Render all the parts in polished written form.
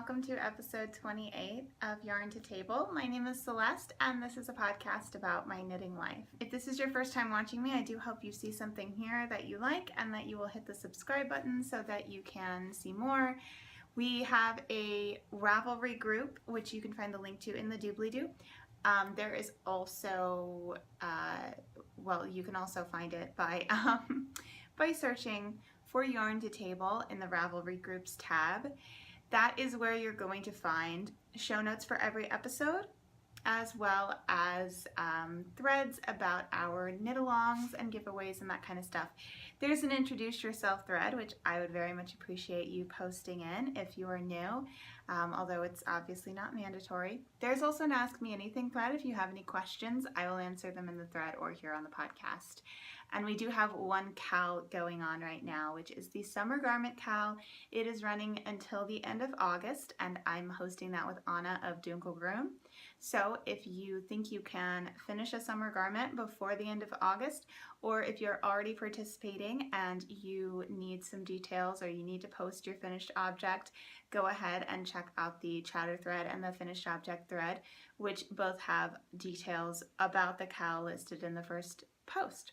welcome to episode 28 of Yarn to Table. My name is Celeste and this is a podcast about my knitting life. If this is your first time watching me, I do hope you see something here that you like and that you will hit the subscribe button so that you can see more. We have a Ravelry group, which you can find the link to in the doobly-doo. There is also, you can also find it by searching for Yarn to Table in the Ravelry groups tab. That is where you're going to find show notes for every episode, as well as threads about our knit-alongs and giveaways and that kind of stuff. There's an introduce yourself thread, which I would very much appreciate you posting in if you are new, although it's obviously not mandatory. There's also an ask me anything thread. If you have any questions, I will answer them in the thread or here on the podcast. And we do have one cal going on right now, which is the summer garment cal. It is running until the end of August, and I'm hosting that with Anna of Dunkelgroen. So if you think you can finish a summer garment before the end of August, or if you're already participating and you need some details or you need to post your finished object, go ahead and check out the chatter thread and the finished object thread, which both have details about the cal listed in the first post.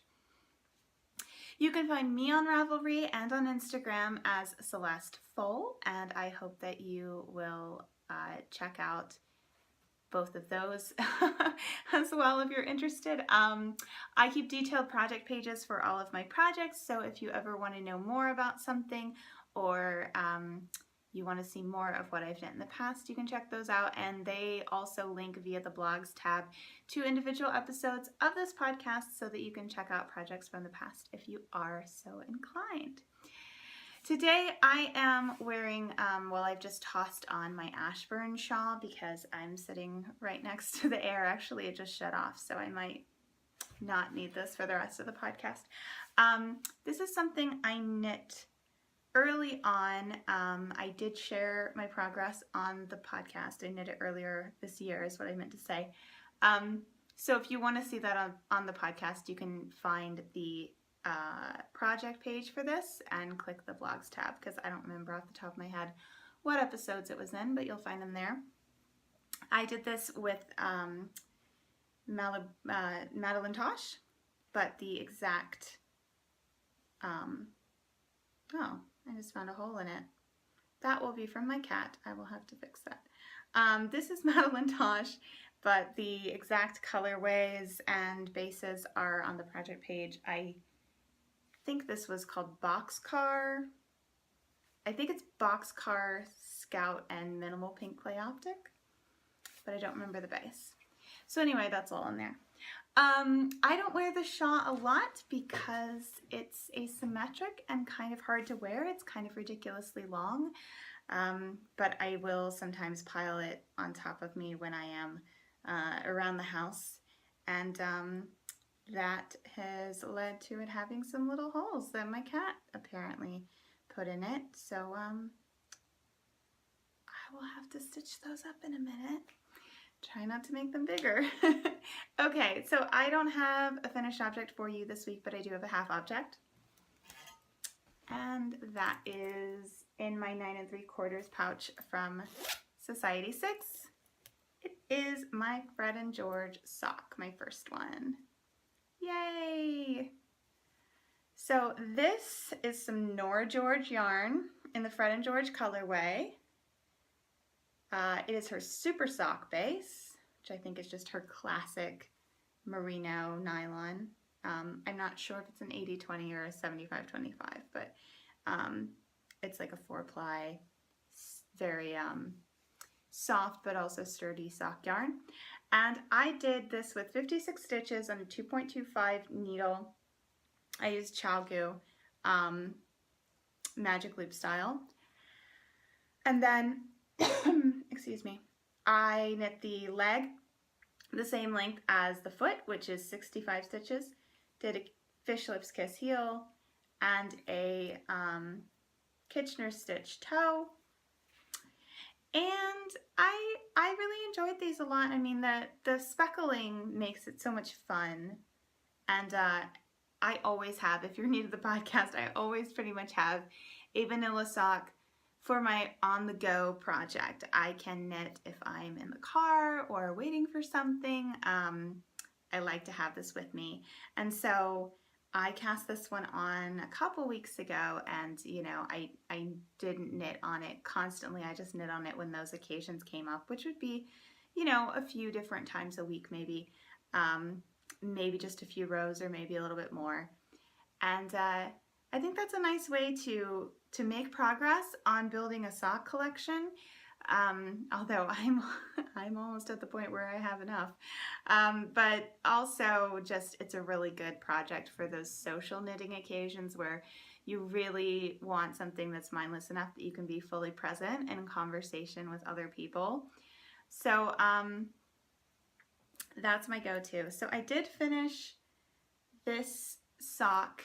You can find me on Ravelry and on Instagram as Celeste Foal, and I hope that you will check out both of those as well if you're interested. I keep detailed project pages for all of my projects, so if you ever want to know more about something or you want to see more of what I've done in the past, you can check those out, and they also link via the blogs tab to individual episodes of this podcast so that you can check out projects from the past if you are so inclined. Today I am wearing, I've just tossed on my Ashburn shawl because I'm sitting right next to the air. Actually, it just shut off, so I might not need this for the rest of the podcast. This is something I knit early on. I did share my progress on the podcast. I knit it earlier this year is what I meant to say. So if you want to see that on the podcast, you can find the project page for this and click the blogs tab, because I don't remember off the top of my head what episodes it was in, but you'll find them there. I did this with Madeline Tosh, but the exact, I just found a hole in it. That will be from my cat. I will have to fix that. This is Madeline Tosh, but the exact colorways and bases are on the project page. I think this was called Boxcar. I think it's Boxcar Scout and Minimal Pink Clay Optic, but I don't remember the base. So anyway, that's all in there. I don't wear the shawl a lot because it's asymmetric and kind of hard to wear. It's kind of ridiculously long, but I will sometimes pile it on top of me when I am around the house, and that has led to it having some little holes that my cat apparently put in it. So I will have to stitch those up in a minute. Try not to make them bigger. Okay, so I don't have a finished object for you this week, but I do have a half object. And that is in my 9 3/4 pouch from Society 6. It is my Fred and George sock, my first one. Yay! So this is some Nora George yarn in the Fred and George colorway. It is her super sock base, which I think is just her classic merino nylon. I'm not sure if it's an 80-20 or a 75-25, but it's like a 4-ply, very soft but also sturdy sock yarn. And I did this with 56 stitches on a 2.25 needle. I used ChiaoGoo Magic Loop style. And then excuse me, I knit the leg the same length as the foot, which is 65 stitches, did a fish lips kiss heel and a Kitchener stitch toe, and I really enjoyed these a lot. I mean, the speckling makes it so much fun, and I always have, if you're new to the podcast, I always pretty much have a vanilla sock for my on-the-go project. I can knit if I'm in the car or waiting for something. I like to have this with me. And so I cast this one on a couple weeks ago, and you know, I didn't knit on it constantly. I just knit on it when those occasions came up, which would be, you know, a few different times a week, maybe. Maybe just a few rows or maybe a little bit more. And I think that's a nice way to make progress on building a sock collection. Although I'm almost at the point where I have enough. But also just it's a really good project for those social knitting occasions where you really want something that's mindless enough that you can be fully present in conversation with other people. So that's my go-to. So I did finish this sock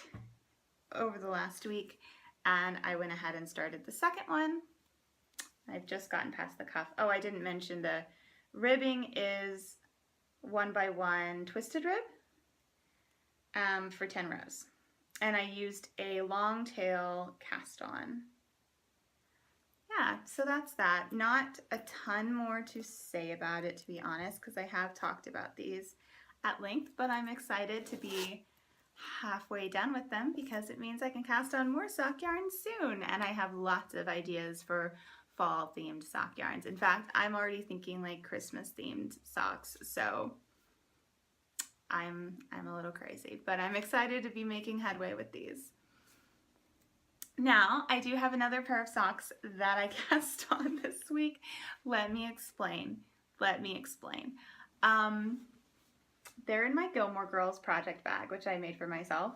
over the last week, and I went ahead and started the second one. I've just gotten past the cuff. Oh, I didn't mention the ribbing is 1x1 twisted rib for 10 rows. And I used a long tail cast on. Yeah, so that's that. Not a ton more to say about it, to be honest, because I have talked about these at length, but I'm excited to be halfway done with them because it means I can cast on more sock yarns soon, and I have lots of ideas for fall themed sock yarns. In fact, I'm already thinking like Christmas themed socks, so I'm a little crazy, but I'm excited to be making headway with these. Now, I do have another pair of socks that I cast on this week. Let me explain. They're in my Gilmore Girls project bag, which I made for myself.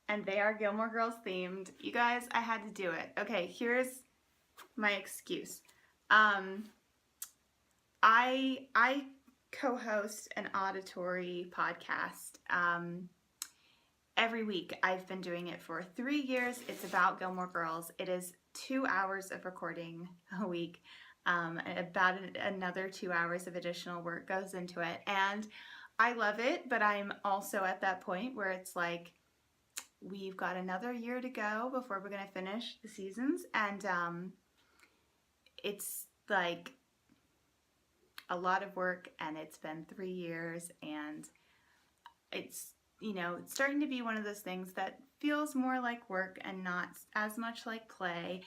And they are Gilmore Girls themed. You guys, I had to do it. Okay, here's my excuse. I co-host an auditory podcast every week. I've been doing it for 3 years. It's about Gilmore Girls. It is 2 hours of recording a week. About another 2 hours of additional work goes into it. And I love it, but I'm also at that point where it's like, we've got another year to go before we're going to finish the seasons. And it's like a lot of work, and it's been 3 years, and it's, you know, it's starting to be one of those things that feels more like work and not as much like play.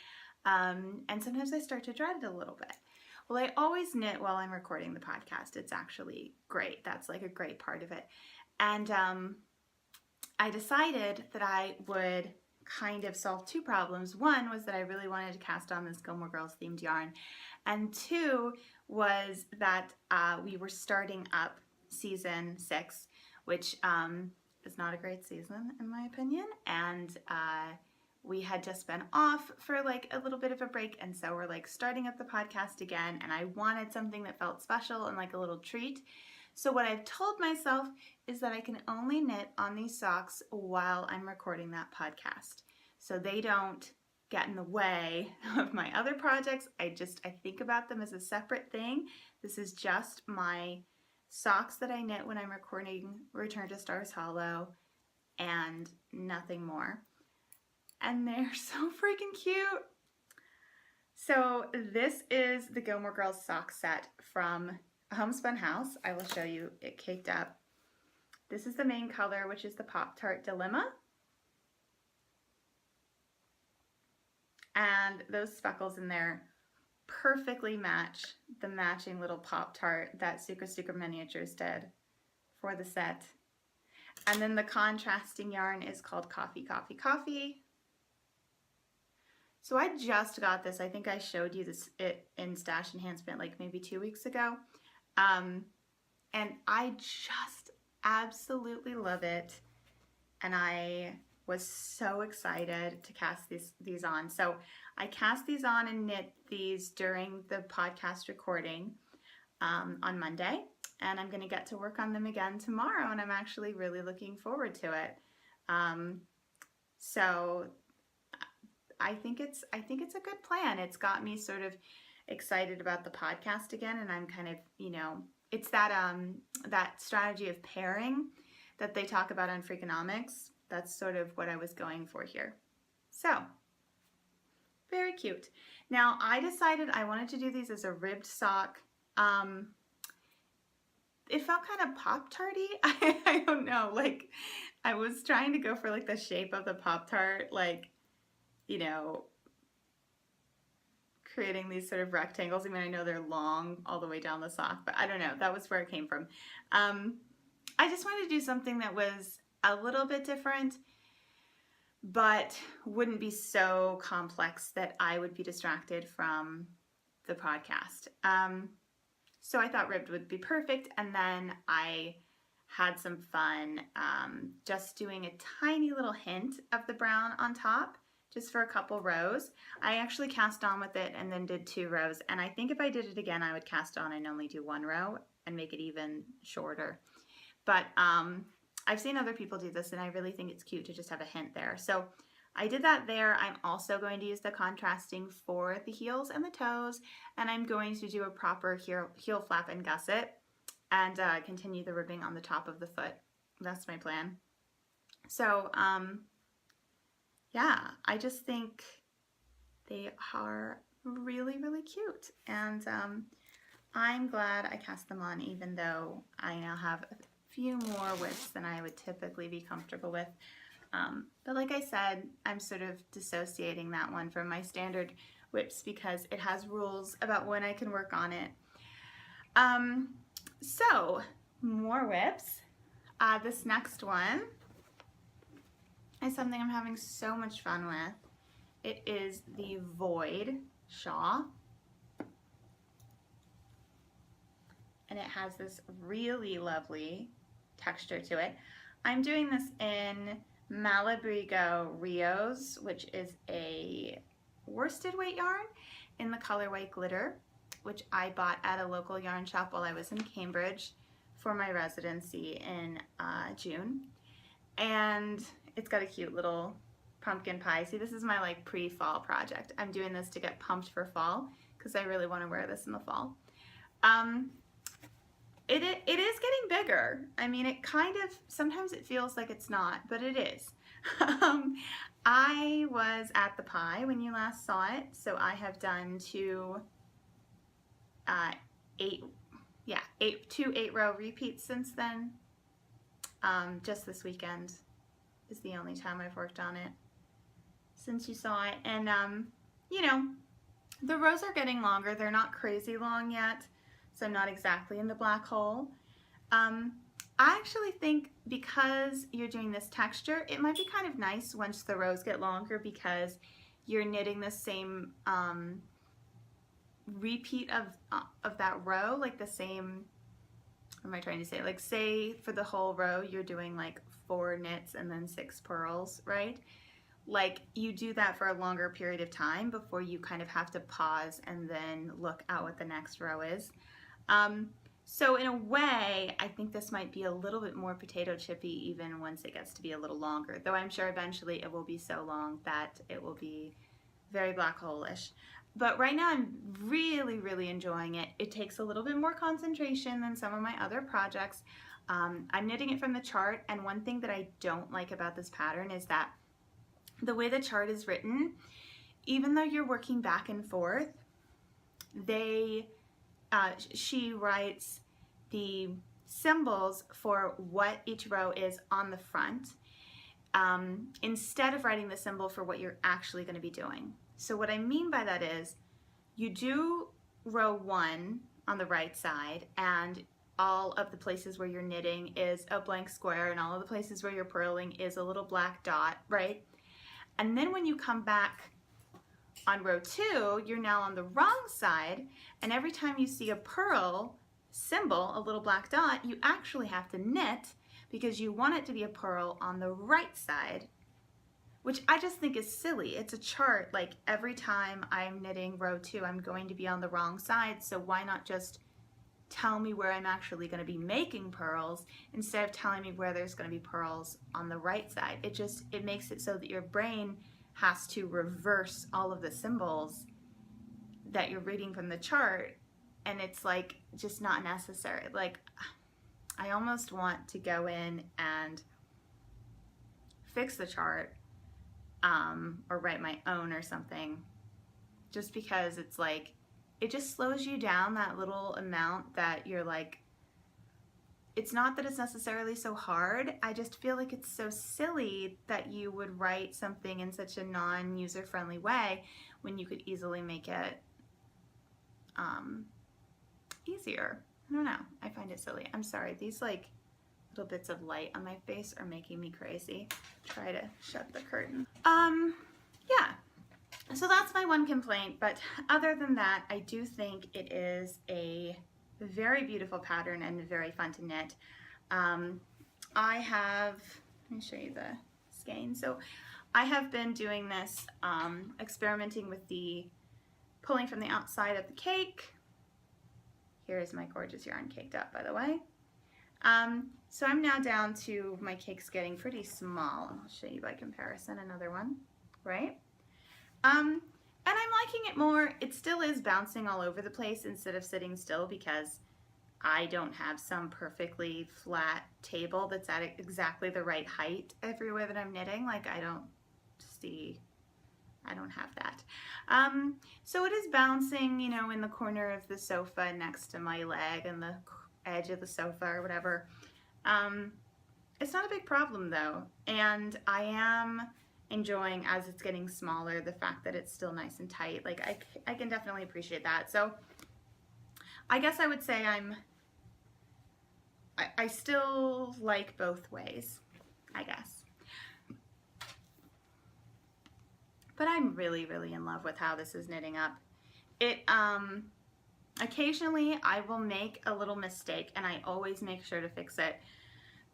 And sometimes I start to dread it a little bit. Well, I always knit while I'm recording the podcast. It's actually great. That's like a great part of it. And I decided that I would kind of solve two problems. One was that I really wanted to cast on this Gilmore Girls themed yarn. And two was that we were starting up season 6, which is not a great season in my opinion. And we had just been off for like a little bit of a break, and so we're like starting up the podcast again, and I wanted something that felt special and like a little treat. So what I've told myself is that I can only knit on these socks while I'm recording that podcast, so they don't get in the way of my other projects. I think about them as a separate thing. This is just my socks that I knit when I'm recording Return to Stars Hollow and nothing more. And they're so freaking cute. So this is the Gilmore Girls sock set from Homespun House. I will show you it caked up. This is the main color, which is the Pop-Tart Dilemma. And those speckles in there perfectly match the matching little Pop-Tart that Suka Suka Miniatures did for the set. And then the contrasting yarn is called Coffee Coffee Coffee. So I just got this. I think I showed you it in Stash Enhancement like maybe 2 weeks ago. And I just absolutely love it. And I was so excited to cast these on. So I cast these on and knit these during the podcast recording on Monday. And I'm going to get to work on them again tomorrow. And I'm actually really looking forward to it. So I think it's a good plan. It's got me sort of excited about the podcast again, and I'm kind of, you know, it's that that strategy of pairing that they talk about on Freakonomics. That's sort of what I was going for here. So Very cute. Now I decided I wanted to do these as a ribbed sock. It felt kind of Pop-Tarty. I don't know, like I was trying to go for like the shape of the Pop-Tart, like, you know, creating these sort of rectangles. I mean, I know they're long all the way down the sock, but I don't know, that was where it came from. I just wanted to do something that was a little bit different, but wouldn't be so complex that I would be distracted from the podcast. So I thought ribbed would be perfect, and then I had some fun just doing a tiny little hint of the brown on top, just for a couple rows. I actually cast on with it and then did 2 rows, and I think if I did it again I would cast on and only do 1 row and make it even shorter. But I've seen other people do this and I really think it's cute to just have a hint there. So I did that there. I'm also going to use the contrasting for the heels and the toes, and I'm going to do a proper heel flap and gusset and continue the ribbing on the top of the foot. That's my plan. So yeah, I just think they are really, really cute, and I'm glad I cast them on, even though I now have a few more widths than I would typically be comfortable with. But like I said, I'm sort of dissociating that one from my standard whips because it has rules about when I can work on it. So more whips. This next one is something I'm having so much fun with. It is the Void shawl. And it has this really lovely texture to it. I'm doing this in Malabrigo Rios, which is a worsted weight yarn in the colorway Glitter, which I bought at a local yarn shop while I was in Cambridge for my residency in June. And it's got a cute little pumpkin pie. See, this is my like pre-fall project. I'm doing this to get pumped for fall because I really want to wear this in the fall. It is getting bigger. I mean, it kind of, sometimes it feels like it's not, but it is. I was at the pie when you last saw it, so I have done two 8-row repeats since then. Just this weekend is the only time I've worked on it since you saw it. And you know, the rows are getting longer. They're not crazy long yet, so I'm not exactly in the black hole. I actually think because you're doing this texture, it might be kind of nice once the rows get longer because you're knitting the same repeat of that row, like the same, what am I trying to say? Like say for the whole row, you're doing like 4 knits and then 6 purls, right? Like you do that for a longer period of time before you kind of have to pause and then look at what the next row is. So in a way, I think this might be a little bit more potato chippy even once it gets to be a little longer, though I'm sure eventually it will be so long that it will be very black hole-ish. But right now I'm really, really enjoying it. It takes a little bit more concentration than some of my other projects. I'm knitting it from the chart, and one thing that I don't like about this pattern is that the way the chart is written, even though you're working back and forth, she writes the symbols for what each row is on the front instead of writing the symbol for what you're actually going to be doing. So what I mean by that is you do row 1 on the right side, and all of the places where you're knitting is a blank square, and all of the places where you're purling is a little black dot, right? And then when you come back on row 2, you're now on the wrong side, and every time you see a purl symbol, a little black dot, you actually have to knit because you want it to be a purl on the right side, which I just think is silly. It's a chart, like every time I'm knitting row 2, I'm going to be on the wrong side, so why not just tell me where I'm actually going to be making purls instead of telling me where there's going to be purls on the right side. It makes it so that your brain has to reverse all of the symbols that you're reading from the chart, and it's like just not necessary. Like I almost want to go in and fix the chart or write my own or something just because it's like, it just slows you down that little amount that you're like, it's not that it's necessarily so hard. I just feel like it's so silly that you would write something in such a non-user-friendly way when you could easily make it easier. I don't know. I find it silly. I'm sorry. These like little bits of light on my face are making me crazy. Try to shut the curtain. Yeah. So that's my one complaint, but other than that, I do think it is a very beautiful pattern and very fun to knit. I have, let me show you the skein. So I have been doing this, experimenting with the pulling from the outside of the cake. Here's my gorgeous yarn caked up, by the way. So I'm now down to my cake's getting pretty small. I'll show you by comparison another one, right? And I'm liking it more. It still is bouncing all over the place instead of sitting still because I don't have some perfectly flat table that's at exactly the right height everywhere that I'm knitting. Like I don't have that. So it is bouncing, you know, in the corner of the sofa next to my leg and the edge of the sofa or whatever. It's not a big problem though, and I am enjoying, as it's getting smaller, the fact that it's still nice and tight. Like I can definitely appreciate that. So I guess I would say I still like both ways, I guess. But I'm really, really in love with how this is knitting up. It, occasionally I will make a little mistake and I always make sure to fix it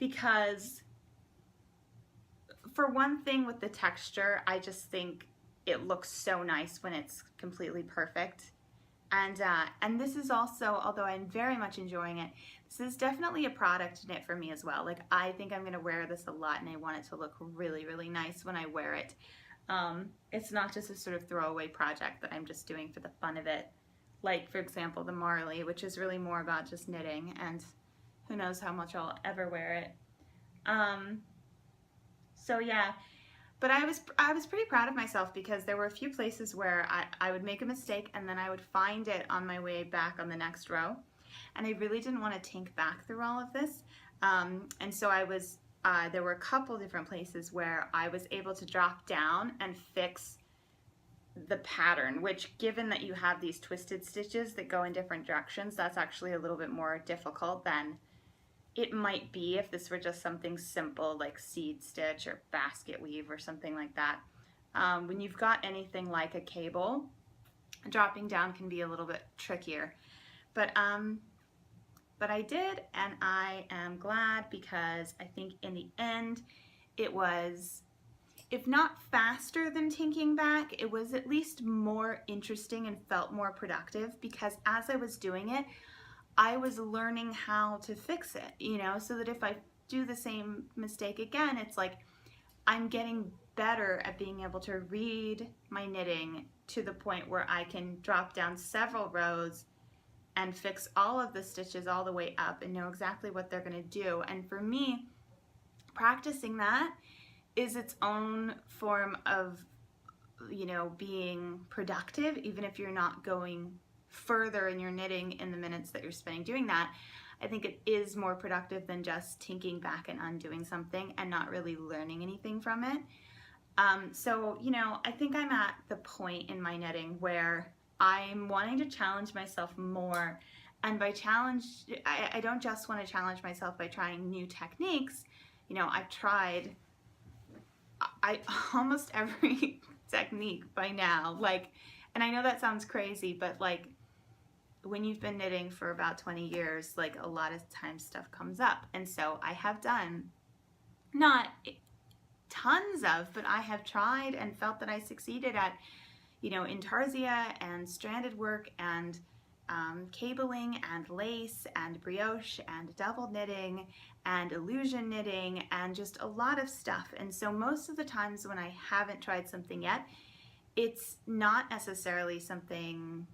because for one thing with the texture, I just think it looks so nice when it's completely perfect. And this is also, although I'm very much enjoying it, this is definitely a product to knit for me as well. Like I think I'm gonna wear this a lot and I want it to look really, really nice when I wear it. It's not just a sort of throwaway project that I'm just doing for the fun of it. Like for example, the Marley, which is really more about just knitting, and who knows how much I'll ever wear it. So yeah, but I was pretty proud of myself because there were a few places where I would make a mistake and then I would find it on my way back on the next row. And I really didn't want to tink back through all of this. And so there were a couple different places where I was able to drop down and fix the pattern, which given that you have these twisted stitches that go in different directions, that's actually a little bit more difficult than it might be if this were just something simple like seed stitch or basket weave or something like that. When you've got anything like a cable, dropping down can be a little bit trickier. But I did, and I am glad because I think in the end it was, if not faster than tinking back, it was at least more interesting and felt more productive because as I was doing it, I was learning how to fix it, you know, so that if I do the same mistake again, it's like I'm getting better at being able to read my knitting to the point where I can drop down several rows and fix all of the stitches all the way up and know exactly what they're going to do. And for me, practicing that is its own form of, you know, being productive, even if you're not going further in your knitting in the minutes that you're spending doing that. I think it is more productive than just tinking back and undoing something and not really learning anything from it. So, you know, I think I'm at the point in my knitting where I'm wanting to challenge myself more. And by challenge, I don't just want to challenge myself by trying new techniques. You know, I've tried almost every technique by now. Like, and I know that sounds crazy, but like, when you've been knitting for about 20 years, like a lot of times stuff comes up. And so I have done, not tons of, but I have tried and felt that I succeeded at, you know, intarsia and stranded work and cabling and lace and brioche and double knitting and illusion knitting and just a lot of stuff. And so most of the times when I haven't tried something yet, it's not necessarily something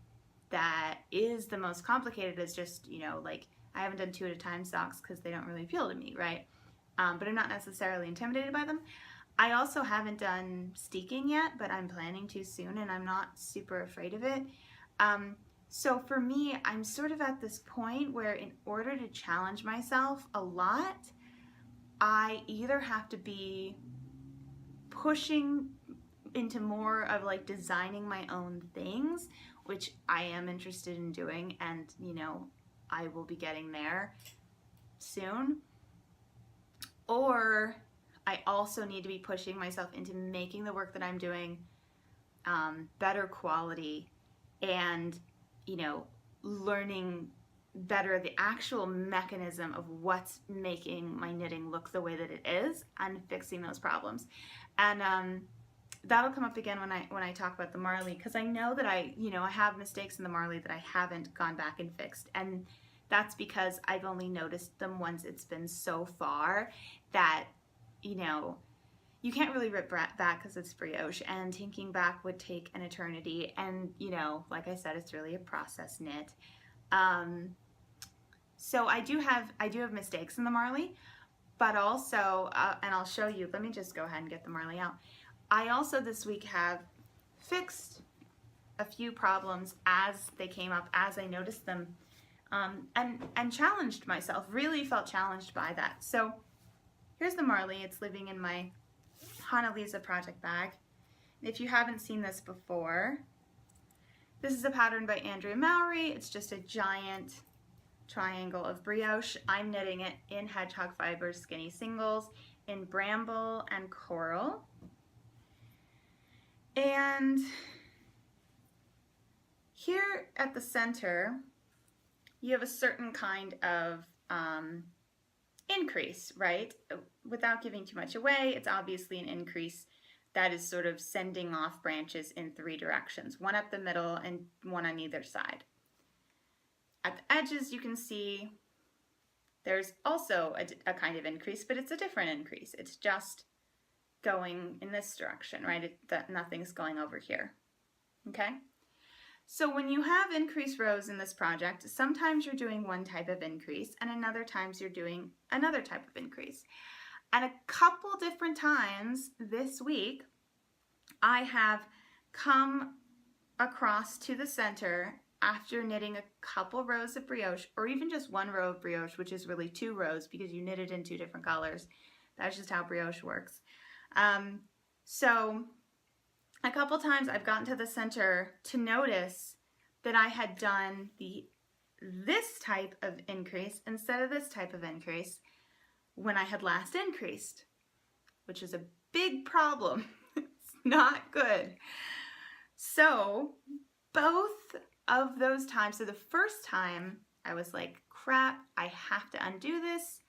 that is the most complicated. It's just, you know, like I haven't done 2 at a time socks because they don't really appeal to me, right? But I'm not necessarily intimidated by them. I also haven't done steeking yet, but I'm planning to soon, and I'm not super afraid of it. So for me, I'm sort of at this point where in order to challenge myself a lot, I either have to be pushing into more of like designing my own things, which I am interested in doing, and you know, I will be getting there soon. Or I also need to be pushing myself into making the work that I'm doing better quality, and you know, learning better the actual mechanism of what's making my knitting look the way that it is, and fixing those problems. And that'll come up again when I talk about the Marley, because I know that I have mistakes in the Marley that I haven't gone back and fixed, and that's because I've only noticed them once it's been so far that, you know, you can't really rip back because it's brioche, and tinking back would take an eternity, and you know, like I said, it's really a process knit. So I do have mistakes in the Marley, but also, and I'll show you, let me just go ahead and get the Marley out. I also this week have fixed a few problems as they came up, as I noticed them, and challenged myself, really felt challenged by that. So here's the Marley. It's living in my Hana Lisa project bag. If you haven't seen this before, this is a pattern by Andrea Mowry. It's just a giant triangle of brioche. I'm knitting it in Hedgehog Fibers Skinny Singles in Bramble and Coral. And here at the center, you have a certain kind of increase, right? Without giving too much away, it's obviously an increase that is sort of sending off branches in 3 directions, one up the middle and one on either side. At the edges, you can see there's also a kind of increase, but it's a different increase. It's just going in this direction, right? Nothing's going over here, okay? So when you have increase rows in this project, sometimes you're doing one type of increase, and another times you're doing another type of increase. And a couple different times this week, I have come across to the center after knitting a couple rows of brioche, or even just one row of brioche, which is really 2 rows because you knit it in 2 different colors. That's just how brioche works. So a couple times I've gotten to the center to notice that I had done this type of increase instead of this type of increase when I had last increased, which is a big problem. It's not good. So both of those times, so the first time I was like, crap, I have to undo this,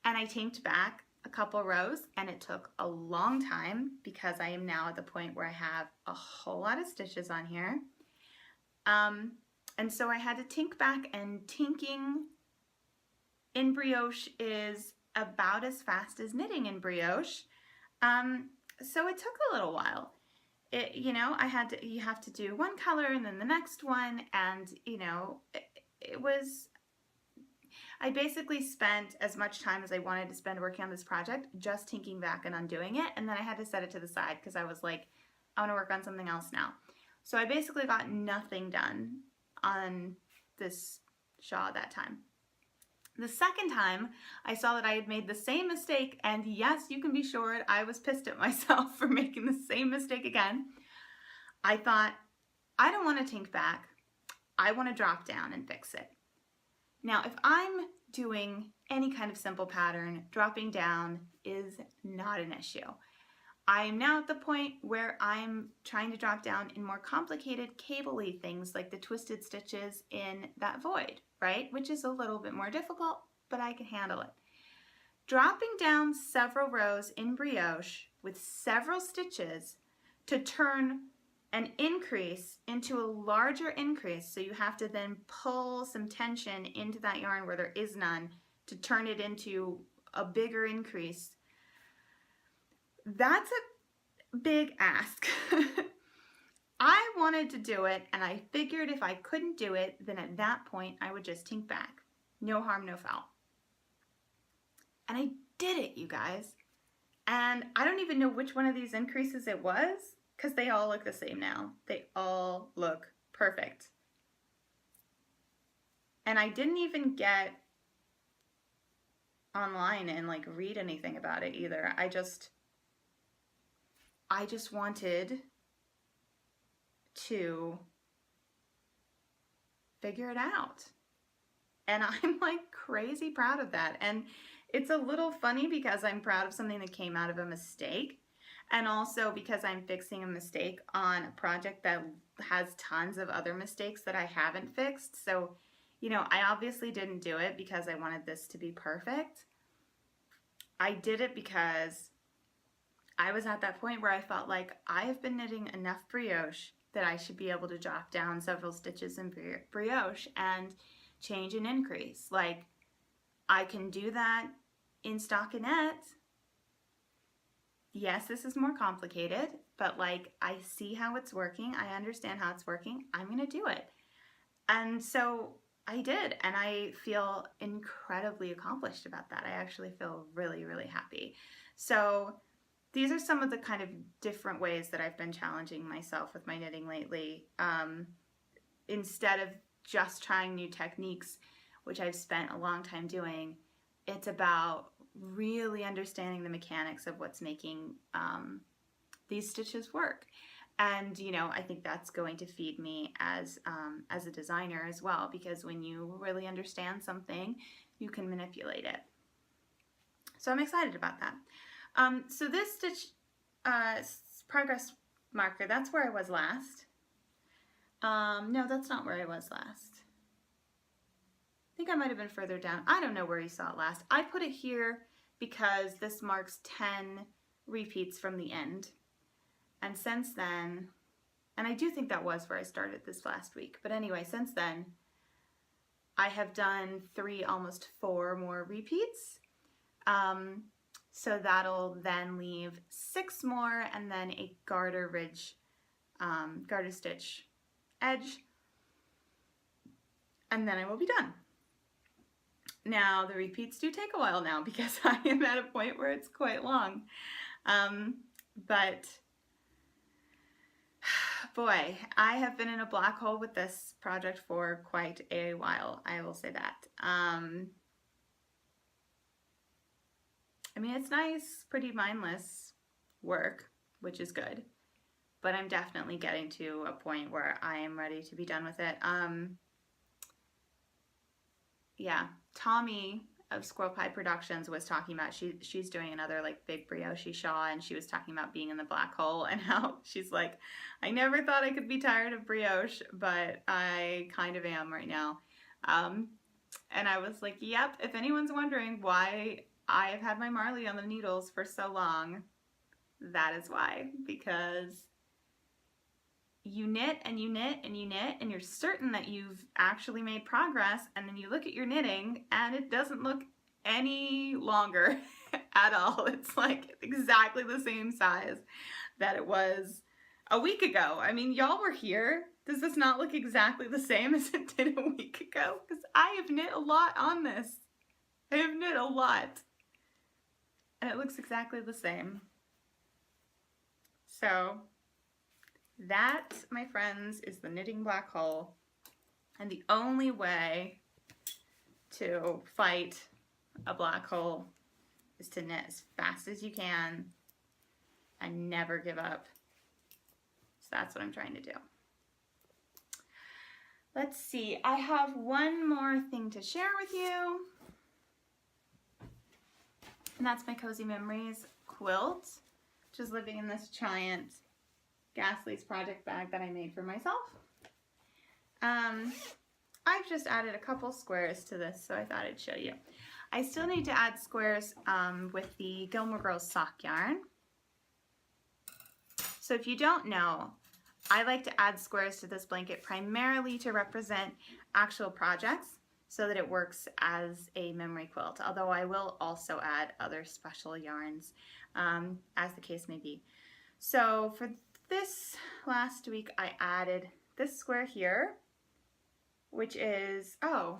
and I tinked back a couple rows, and it took a long time because I am now at the point where I have a whole lot of stitches on here. And so I had to tink back, and tinking in brioche is about as fast as knitting in brioche. So it took a little while. You have to do one color and then the next one, and you know, I basically spent as much time as I wanted to spend working on this project just tinking back and undoing it, and then I had to set it to the side because I was like, I want to work on something else now. So I basically got nothing done on this shawl that time. The second time, I saw that I had made the same mistake, and yes, you can be sure I was pissed at myself for making the same mistake again. I thought, I don't want to tink back. I want to drop down and fix it. Now, if I'm doing any kind of simple pattern, dropping down is not an issue. I am now at the point where I'm trying to drop down in more complicated cable-y things like the twisted stitches in that void, right? Which is a little bit more difficult, but I can handle it. Dropping down several rows in brioche with several stitches to turn an increase into a larger increase, so you have to then pull some tension into that yarn where there is none to turn it into a bigger increase. That's a big ask. I wanted to do it, and I figured if I couldn't do it, then at that point I would just tink back. No harm, no foul. And I did it, you guys. And I don't even know which one of these increases it was because they all look the same now. They all look perfect. And I didn't even get online and like read anything about it either. I just wanted to figure it out. And I'm like crazy proud of that. And it's a little funny because I'm proud of something that came out of a mistake. And also because I'm fixing a mistake on a project that has tons of other mistakes that I haven't fixed. So, you know, I obviously didn't do it because I wanted this to be perfect. I did it because I was at that point where I felt like I have been knitting enough brioche that I should be able to drop down several stitches in brioche and change and increase. Like, I can do that in stockinette. Yes, this is more complicated, but like, I see how it's working. I understand how it's working. I'm gonna do it. And so I did, and I feel incredibly accomplished about that. I actually feel really, really happy. So these are some of the kind of different ways that I've been challenging myself with my knitting lately. Instead of just trying new techniques, which I've spent a long time doing, it's about really understanding the mechanics of what's making these stitches work. And, you know, I think that's going to feed me as a designer as well, because when you really understand something, you can manipulate it. So I'm excited about that. So this stitch progress marker, that's where I was last. No, that's not where I was last. I think I might have been further down. I don't know where you saw it last. I put it here because this marks 10 repeats from the end. And since then, and I do think that was where I started this last week, but anyway, since then, I have done 3, almost 4 more repeats. So that'll then leave 6 more and then a garter ridge, garter stitch edge, and then I will be done. Now, the repeats do take a while now because I am at a point where it's quite long. But boy, I have been in a black hole with this project for quite a while, I will say that. I mean, it's nice, pretty mindless work, which is good, but I'm definitely getting to a point where I am ready to be done with it. Yeah, Tommy of Squirrel Pie Productions was talking about, she's doing another like big brioche shawl, and she was talking about being in the black hole and how she's like, I never thought I could be tired of brioche, but I kind of am right now. And I was like, yep, if anyone's wondering why I've had my Marley on the needles for so long, that is why, because you knit and you knit and you knit and you're certain that you've actually made progress, and then you look at your knitting and it doesn't look any longer at all. It's like exactly the same size that it was a week ago. I mean, y'all were here. Does this not look exactly the same as it did a week ago? Because I have knit a lot on this. I have knit a lot. And it looks exactly the same. So that, my friends, is the knitting black hole. And the only way to fight a black hole is to knit as fast as you can and never give up. So that's what I'm trying to do. Let's see, I have one more thing to share with you. And that's my Cozy Memories quilt, which is living in this giant Ghastly's project bag that I made for myself. I've just added a couple squares to this, so I thought I'd show you. I still need to add squares with the Gilmore Girls sock yarn. So if you don't know, I like to add squares to this blanket primarily to represent actual projects so that it works as a memory quilt, although I will also add other special yarns as the case may be. So for this last week, I added this square here, which is, oh,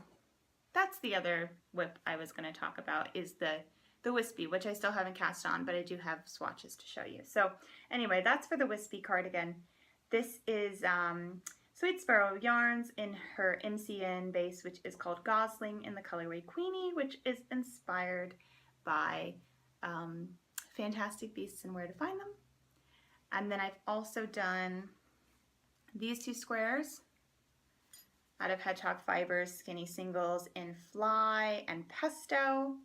that's the other whip I was going to talk about, is the the wispy, which I still haven't cast on, but I do have swatches to show you. So anyway, that's for the wispy cardigan. This is Sweet Sparrow Yarns in her MCN base, which is called Gosling, in the colorway Queenie, which is inspired by Fantastic Beasts and Where to Find Them. And then I've also done these two squares out of Hedgehog Fibers Skinny Singles in Fly and Pesto,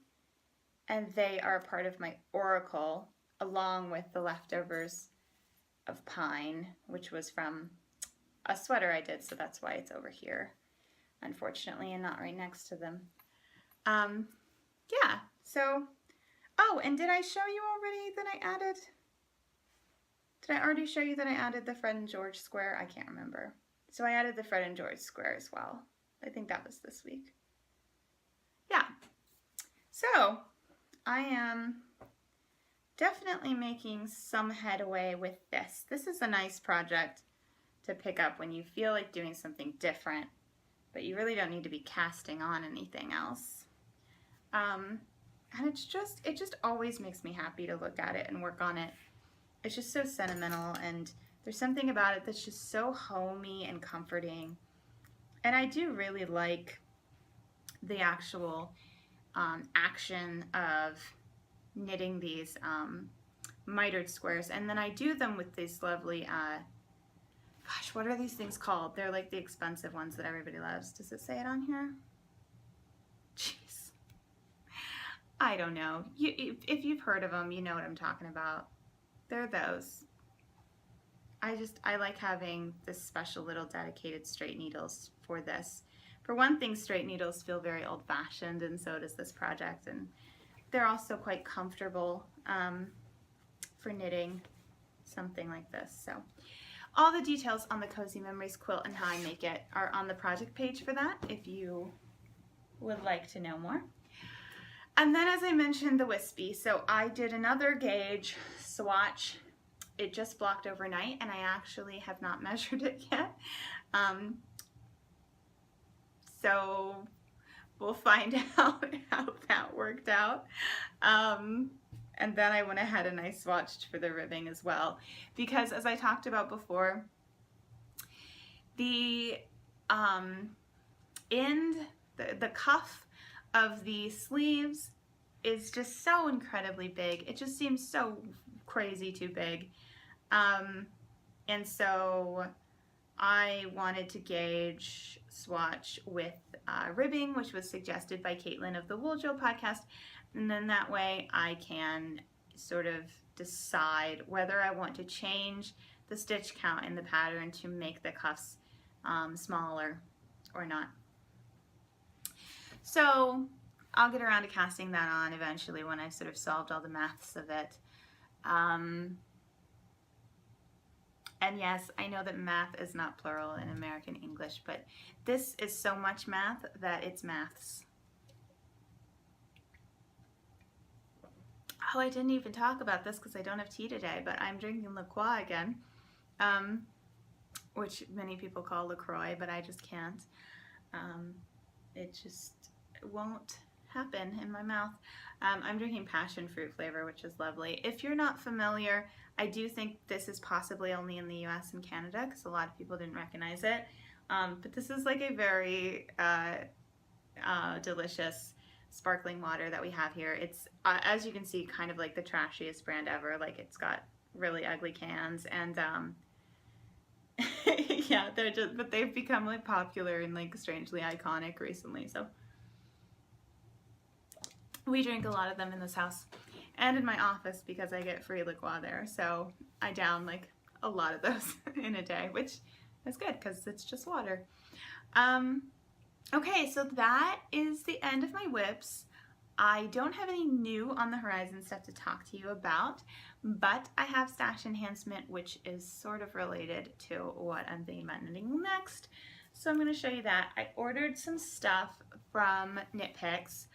and they are a part of my Oracle, along with the leftovers of Pine, which was from a sweater I did, so that's why it's over here, unfortunately, and not right next to them. Yeah, so, oh, and did I show you already that I added, did I already show you that I added the Fred and George square? I can't remember. So I added the Fred and George square as well. I think that was this week. Yeah, so I am definitely making some headway with this. This is a nice project to pick up when you feel like doing something different, but you really don't need to be casting on anything else. And it just always makes me happy to look at it and work on it. It's just so sentimental, and there's something about it that's just so homey and comforting. And I do really like the actual action of knitting these mitered squares, and then I do them with these lovely gosh, what are these things called? They're like the expensive ones that everybody loves. Does it say it on here? Jeez, I don't know. If you've heard of them, you know what I'm talking about. They're those. I like having this special little dedicated straight needles for this. For one thing, straight needles feel very old-fashioned, and so does this project, and they're also quite comfortable for knitting something like this. So all the details on the Cozy Memories quilt and how I make it are on the project page for that, if you would like to know more. And then, as I mentioned, the wispy. So I did another gauge swatch. It just blocked overnight, and I actually have not measured it yet. So we'll find out how that worked out. And then I went ahead and I swatched for the ribbing as well, because as I talked about before, the the cuff of the sleeves is just so incredibly big. It just seems so crazy too big. And so I wanted to gauge swatch with ribbing, which was suggested by Caitlin of the Wool Jill podcast. And then that way I can sort of decide whether I want to change the stitch count in the pattern to make the cuffs smaller or not. So I'll get around to casting that on eventually when I've sort of solved all the maths of it. And yes, I know that math is not plural in American English, but this is so much math that it's maths. Oh, I didn't even talk about this because I don't have tea today, but I'm drinking La Croix again, which many people call LaCroix, but I just can't. It just won't happen in my mouth. I'm drinking passion fruit flavor, which is lovely. If you're not familiar, I do think this is possibly only in the US and Canada because a lot of people didn't recognize it. But this is like a very delicious sparkling water that we have here. It's, as you can see, kind of like the trashiest brand ever. Like, it's got really ugly cans, and yeah, but they've become like popular and like strangely iconic recently. So we drink a lot of them in this house and in my office because I get free La Croix there. So I down like a lot of those in a day, which is good because it's just water. Okay, so that is the end of my whips. I don't have any new on the horizon stuff to talk to you about, but I have stash enhancement, which is sort of related to what I'm thinking about knitting next. So I'm going to show you that. I ordered some stuff from Knit Picks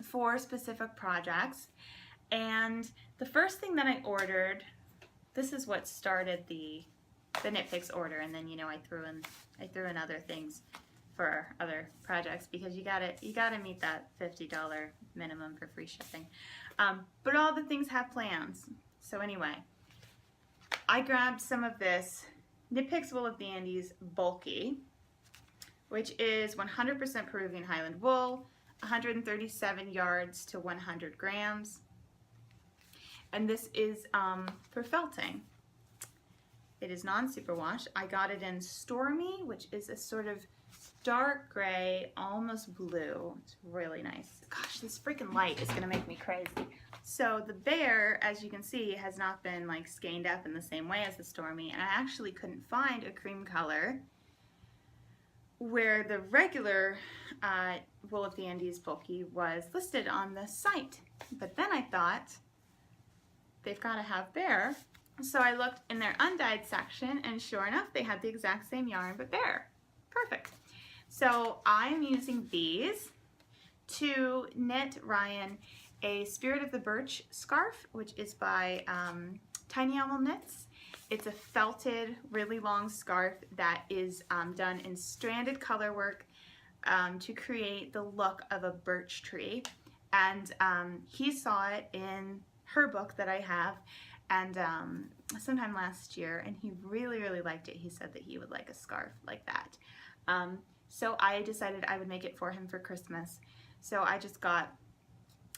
for specific projects, and the first thing that I ordered, this is what started the Knit Picks order, and then, you know, I threw in other things for other projects because you gotta meet that $50 minimum for free shipping. But all the things have plans. So anyway, I grabbed some of this Knit Picks Wool of the Andes Bulky, which is 100% Peruvian Highland wool, 137 yards to 100 grams. And this is for felting. It is non-superwash. I got it in Stormy, which is a sort of dark gray, almost blue. It's really nice. Gosh, this freaking light is gonna make me crazy. So the Bear, as you can see, has not been like skeined up in the same way as the Stormy, and I actually couldn't find a cream color where the regular Wool of the Andes Bulky was listed on the site. But then I thought, they've got to have Bear. So I looked in their undyed section, and sure enough, they had the exact same yarn, but Bear. Perfect. So I'm using these to knit Ryan a Spirit of the Birch scarf, which is by Tiny Owl Knits. It's a felted, really long scarf that is done in stranded color work to create the look of a birch tree. And he saw it in her book that I have, and sometime last year, and he really, really liked it. He said that he would like a scarf like that. So I decided I would make it for him for Christmas. So I just got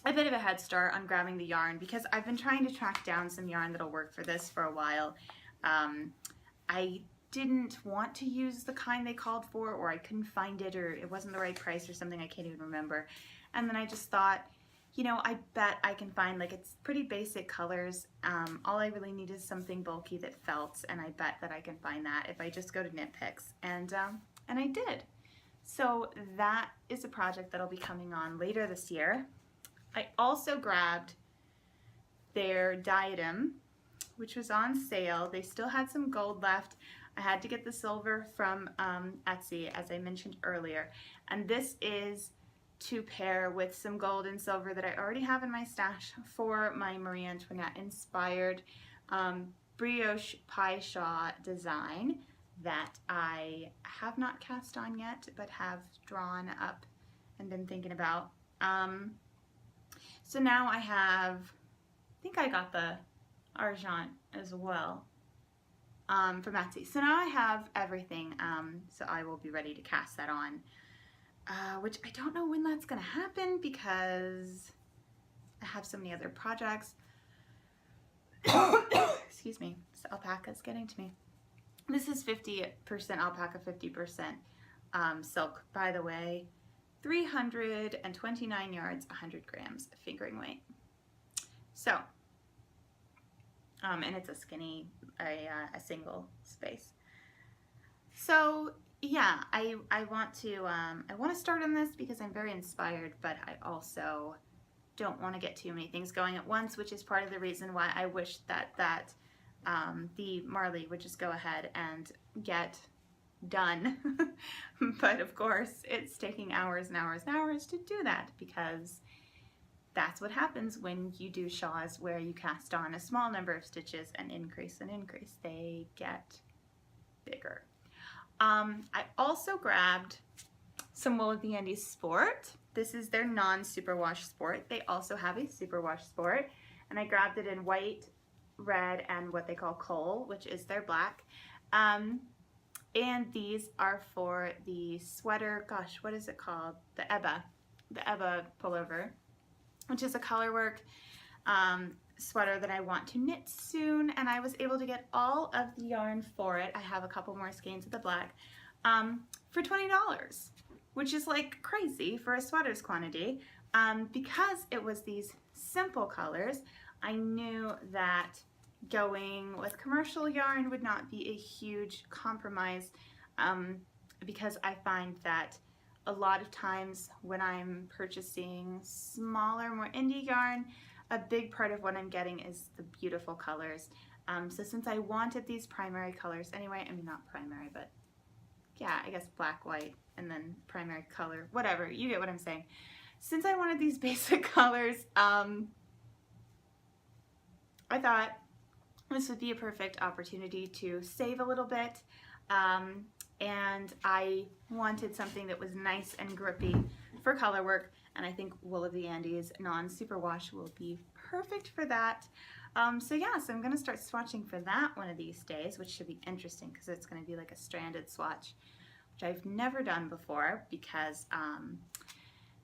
a bit of a head start on grabbing the yarn because I've been trying to track down some yarn that'll work for this for a while. I didn't want to use the kind they called for, or I couldn't find it, or it wasn't the right price or something, I can't even remember. And then I just thought, you know, I bet I can find, like, it's pretty basic colors. All I really need is something bulky that felts, and I bet that I can find that if I just go to Knit Picks. And I did. So that is a project that'll be coming on later this year. I also grabbed their Diadem, which was on sale. They still had some gold left. I had to get the silver from Etsy, as I mentioned earlier. And this is to pair with some gold and silver that I already have in my stash for my Marie Antoinette inspired brioche pie shawl design that I have not cast on yet, but have drawn up and been thinking about. So now I have, I think I got the Argent as well from Etsy. So now I have everything, so I will be ready to cast that on. Which I don't know when that's going to happen because I have so many other projects. Excuse me, this alpaca is getting to me. This is 50% alpaca, 50% silk, by the way. 329 yards, 100 grams of fingering weight. So, and it's a skinny, a single space. So, yeah, I want to start on this because I'm very inspired, but I also don't want to get too many things going at once, which is part of the reason why I wish that the Marley would just go ahead and get done. But of course, it's taking hours and hours and hours to do that because that's what happens when you do shawls where you cast on a small number of stitches and increase and increase. They get bigger. I also grabbed some Wool of the Andes Sport. This is their non-superwash Sport. They also have a superwash Sport, and I grabbed it in white, red, and what they call coal, which is their black. And these are for the sweater, gosh, what is it called? The Ebba pullover, which is a colorwork sweater that I want to knit soon, and I was able to get all of the yarn for it. I have a couple more skeins of the black for $20, which is like crazy for a sweater's quantity. Because it was these simple colors, I knew that going with commercial yarn would not be a huge compromise because I find that a lot of times when I'm purchasing smaller, more indie yarn, a big part of what I'm getting is the beautiful colors. So since I wanted these primary colors anyway, I mean not primary, but yeah, I guess black, white, and then primary color, whatever, you get what I'm saying. Since I wanted these basic colors, I thought this would be a perfect opportunity to save a little bit and I wanted something that was nice and grippy for color work, and I think Wool of the Andes non-superwash will be perfect for that. So yeah, so I'm gonna start swatching for that one of these days, which should be interesting because it's gonna be like a stranded swatch, which I've never done before because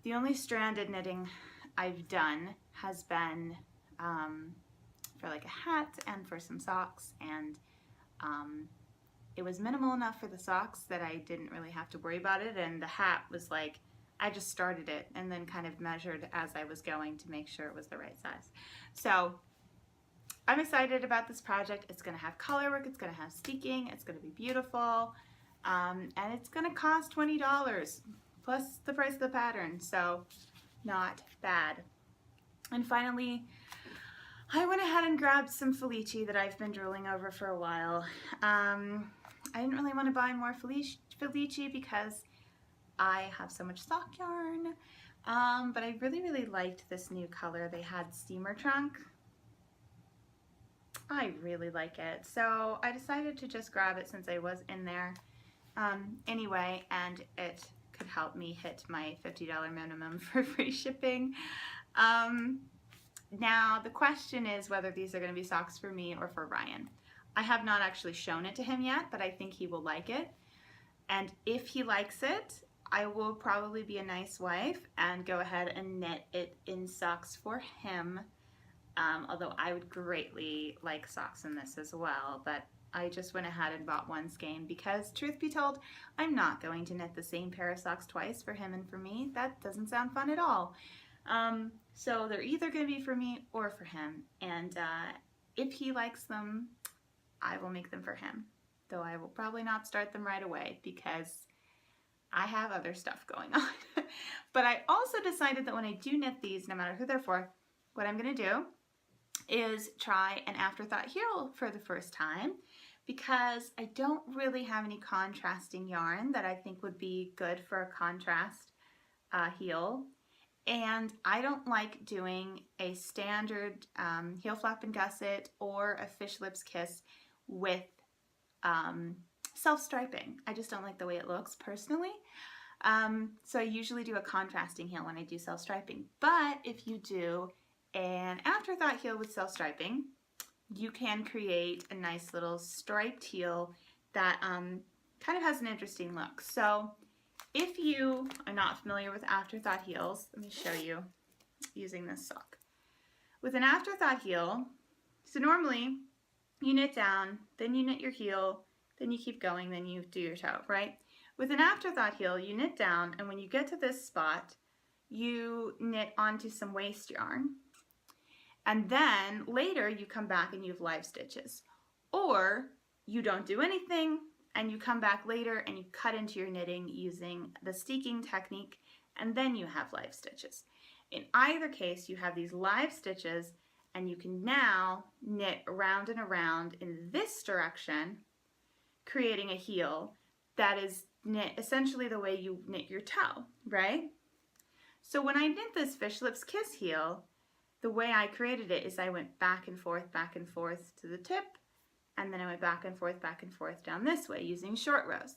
the only stranded knitting I've done has been for like a hat and for some socks, and it was minimal enough for the socks that I didn't really have to worry about it, and the hat was like, I just started it and then kind of measured as I was going to make sure it was the right size. So I'm excited about this project. It's going to have color work, it's going to have steeking, it's going to be beautiful, and it's going to cost $20 plus the price of the pattern, so not bad. And finally, I went ahead and grabbed some Felici that I've been drooling over for a while. I didn't really want to buy more Felici because I have so much sock yarn, but I really liked this new color. They had Steamer Trunk. I really like it, so I decided to just grab it since I was in there anyway, and it could help me hit my $50 minimum for free shipping. Now the question is whether these are going to be socks for me or for Ryan. I have not actually shown it to him yet, but I think he will like it, and if he likes it, I will probably be a nice wife and go ahead and knit it in socks for him, although I would greatly like socks in this as well, but I just went ahead and bought one skein because, truth be told, I'm not going to knit the same pair of socks twice for him and for me. That doesn't sound fun at all. So they're either going to be for me or for him, and if he likes them, I will make them for him, though I will probably not start them right away because I have other stuff going on. But I also decided that when I do knit these, no matter who they're for, what I'm going to do is try an afterthought heel for the first time, because I don't really have any contrasting yarn that I think would be good for a contrast heel, and I don't like doing a standard heel flap and gusset or a fish lips kiss with self-striping. I just don't like the way it looks personally. So I usually do a contrasting heel when I do self-striping, but if you do an afterthought heel with self-striping, you can create a nice little striped heel that kind of has an interesting look. So if you are not familiar with afterthought heels, let me show you using this sock. With an afterthought heel, so normally you knit down, then you knit your heel, then you keep going, then you do your toe, right? With an afterthought heel, you knit down, and when you get to this spot, you knit onto some waste yarn. And then later you come back and you have live stitches. Or you don't do anything and you come back later and you cut into your knitting using the steeking technique, and then you have live stitches. In either case, you have these live stitches and you can now knit around and around in this direction, creating a heel that is knit essentially the way you knit your toe, right? So when I knit this fish lips kiss heel, the way I created it is I went back and forth to the tip, and then I went back and forth down this way using short rows.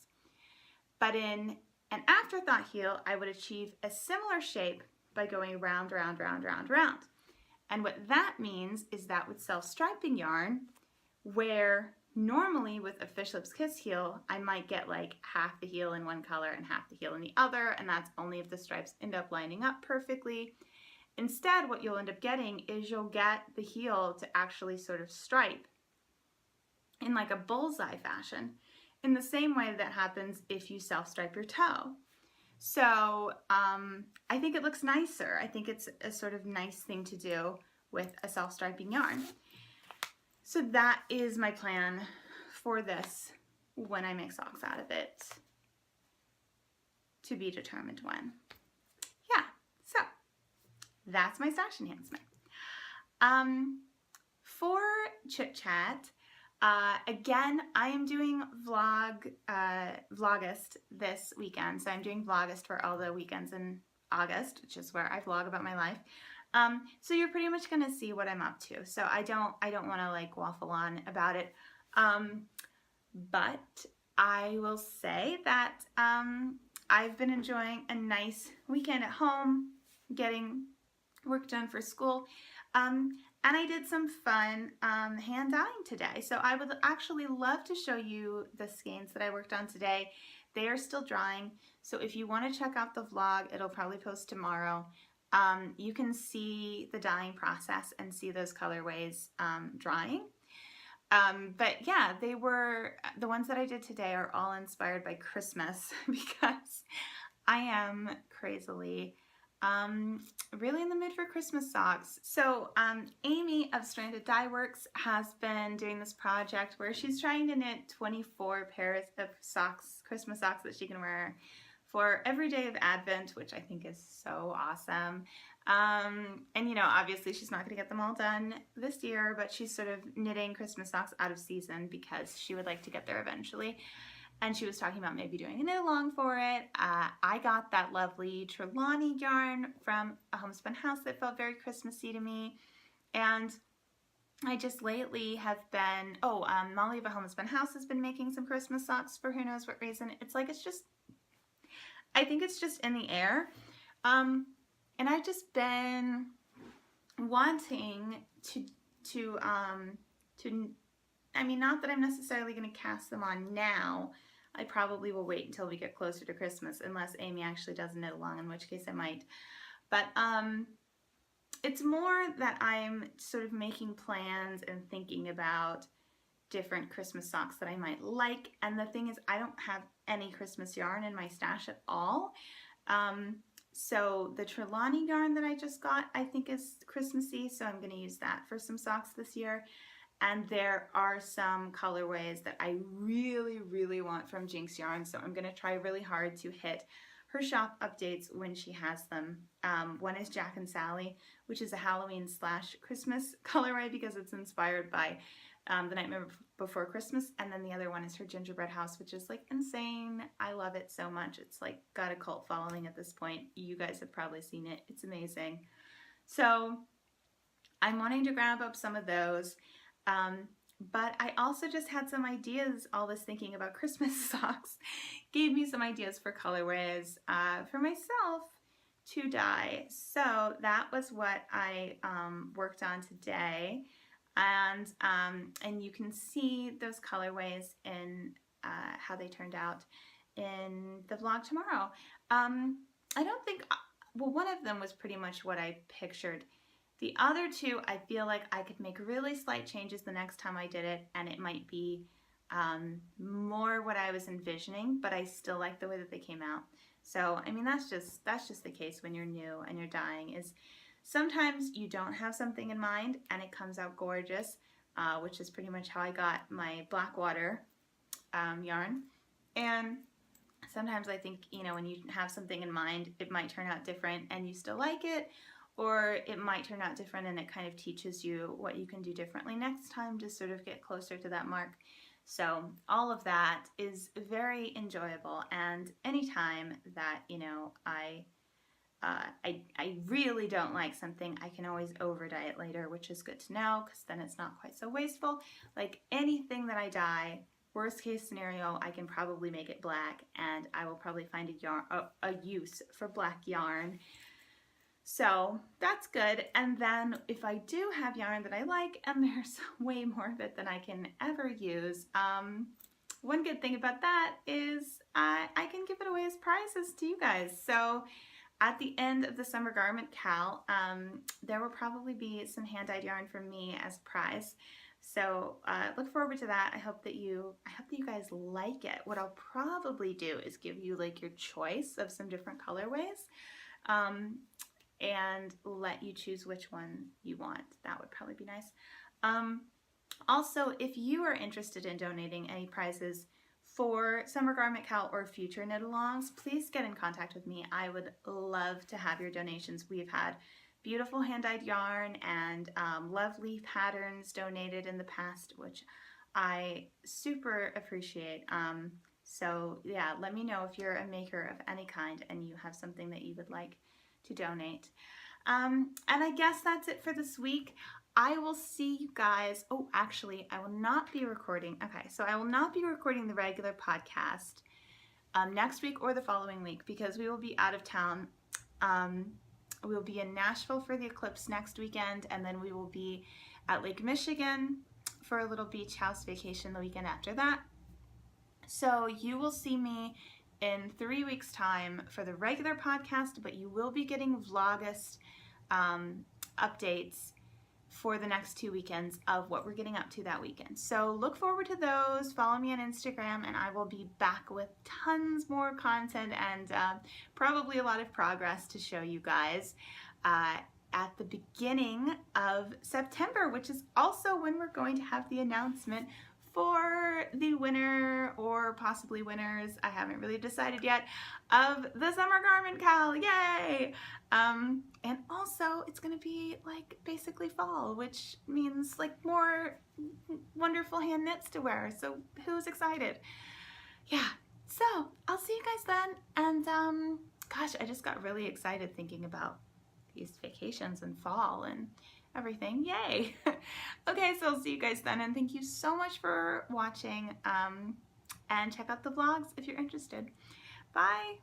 But in an afterthought heel, I would achieve a similar shape by going round. And what that means is that with self-striping yarn, where normally with a fish lips kiss heel, I might get like half the heel in one color and half the heel in the other, and that's only if the stripes end up lining up perfectly. Instead, what you'll end up getting is you'll get the heel to actually sort of stripe in like a bullseye fashion, in the same way that happens if you self-stripe your toe. So I think it looks nicer. I think it's a sort of nice thing to do with a self-striping yarn. So that is my plan for this when I make socks out of it. To be determined when. Yeah, so that's my stash enhancement. For Chit Chat, again, I am doing Vlogust this weekend. So I'm doing Vlogust for all the weekends in August, which is where I vlog about my life. So you're pretty much gonna see what I'm up to. So I don't want to like waffle on about it. But I will say that I've been enjoying a nice weekend at home, getting work done for school, and I did some fun hand dyeing today. So I would actually love to show you the skeins that I worked on today. They are still drying, so if you want to check out the vlog, it'll probably post tomorrow. You can see the dyeing process and see those colorways drying. But yeah, the ones that I did today are all inspired by Christmas because I am crazily really in the mood for Christmas socks. So Amy of Stranded Dye Works has been doing this project where she's trying to knit 24 pairs of socks, Christmas socks that she can wear for every day of Advent, which I think is so awesome. And you know, obviously she's not gonna get them all done this year, but she's sort of knitting Christmas socks out of season because she would like to get there eventually. And she was talking about maybe doing a knit along for it. I got that lovely Trelawney yarn from a homespun house that felt very Christmassy to me. And I just lately have been, Molly of a Homespun House has been making some Christmas socks for who knows what reason. It's like, I think it's just in the air. And I've just been wanting to I mean, not that I'm necessarily going to cast them on now. I probably will wait until we get closer to Christmas, unless Amy actually does knit along, in which case I might. But it's more that I'm sort of making plans and thinking about different Christmas socks that I might like. And the thing is, I don't have any Christmas yarn in my stash at all. So the Trelawney yarn that I just got, I think is Christmassy, so I'm going to use that for some socks this year. And there are some colorways that I really, really want from Jinx Yarn, so I'm going to try really hard to hit her shop updates when she has them. One is Jack and Sally, which is a Halloween / Christmas colorway because it's inspired by The Nightmare Before Christmas, and then the other one is her Gingerbread House, which is like insane. I love it so much. It's like got a cult following at this point. You guys have probably seen it. It's amazing. So I'm wanting to grab up some of those. But I also just had some ideas. All this thinking about Christmas socks gave me some ideas for colorways for myself to dye. So that was what I worked on today. And you can see those colorways in how they turned out in the vlog tomorrow. I don't think, well, one of them was pretty much what I pictured. The other two, I feel like I could make really slight changes the next time I did it, and it might be more what I was envisioning, but I still like the way that they came out. So, I mean, that's just the case when you're new and you're dyeing, is sometimes you don't have something in mind and it comes out gorgeous, which is pretty much how I got my Blackwater yarn. And sometimes I think, you know, when you have something in mind, it might turn out different and you still like it, or it might turn out different and it kind of teaches you what you can do differently next time to sort of get closer to that mark. So all of that is very enjoyable, and anytime that, you know, I really don't like something, I can always over dye it later, which is good to know because then it's not quite so wasteful. Like anything that I dye, worst case scenario, I can probably make it black, and I will probably find a use for black yarn. So that's good. And then if I do have yarn that I like and there's way more of it than I can ever use, one good thing about that is I can give it away as prizes to you guys. So at the end of the Summer Garment Cal, there will probably be some hand-dyed yarn from me as a prize. So look forward to that. I hope that you guys like it. What I'll probably do is give you like your choice of some different colorways. And let you choose which one you want. That would probably be nice. Also, if you are interested in donating any prizes for Summer Garment Cal or future knit-alongs, please get in contact with me. I would love to have your donations. We've had beautiful hand-dyed yarn and lovely patterns donated in the past, which I super appreciate. So yeah, let me know if you're a maker of any kind and you have something that you would like to donate. And I guess that's it for this week. I will see you guys. Oh, actually, I will not be recording. Okay, so I will not be recording the regular podcast next week or the following week because we will be out of town. We'll be in Nashville for the eclipse next weekend, and then we will be at Lake Michigan for a little beach house vacation the weekend after that. So you will see me in 3 weeks' time for the regular podcast, but you will be getting Vlogust updates for the next 2 weekends of what we're getting up to that weekend. So look forward to those. Follow me on Instagram, and I will be back with tons more content and probably a lot of progress to show you guys at the beginning of September, which is also when we're going to have the announcement for the winner or possibly winners, I haven't really decided yet, of the Summer Garment Cal. Yay! And also it's gonna be like basically fall, which means like more wonderful hand knits to wear. So who's excited? Yeah, so I'll see you guys then. And gosh, I just got really excited thinking about these vacations and fall and everything. Yay! Okay, so I'll see you guys then, and thank you so much for watching, and check out the vlogs if you're interested. Bye!